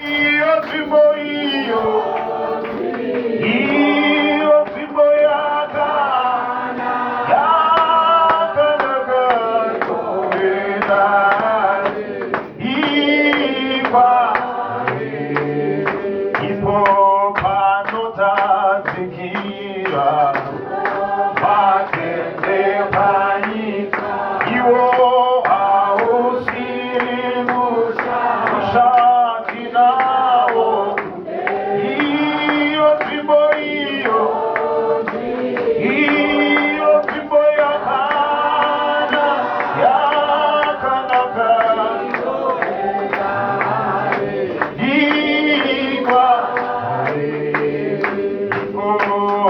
iyo nzvimbo iyo nzvimbo yakanaka toenda ipo panotadzikira matende panyika iwo hausiri mushati nawo iyo nzvimbo iyo nzvimbo yakanaka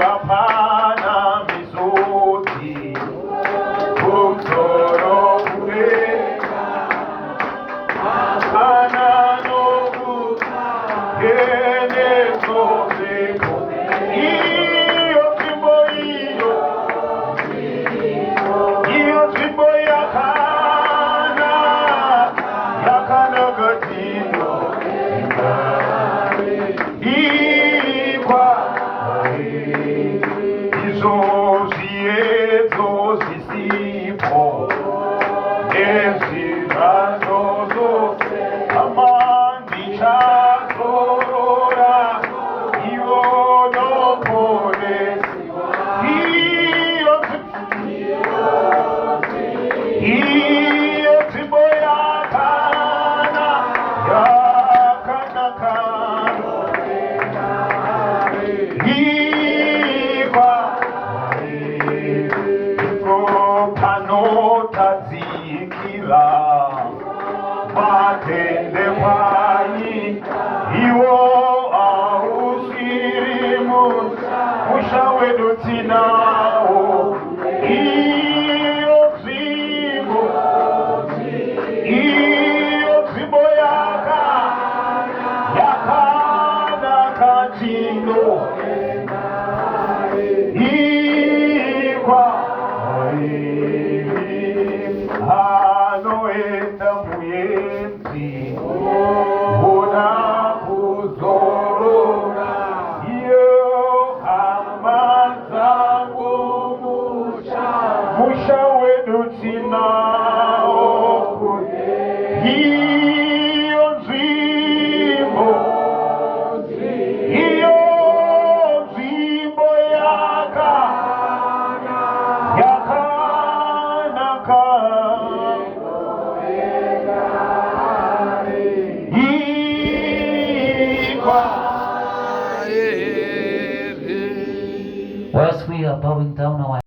hapana mizoti kudzoro kudenga hapana nokugenedzo mhepo iyo nzvimbo iyo nzvimbo yakanaka tino izvo zviedzo zvisipo nezvirazozo amandichazorora ivo noponesiwa iyo nzvimbo yakanaka panotadzikira matende panyika iwo hausiri musha wedu tinawo iyo nzvimbo yakanaka tino anoenda muenzi kuna kuzorora iyo hama dzangu musha wedu tinawo iyo nzvimbo yakanaka Whilst we are bowing down our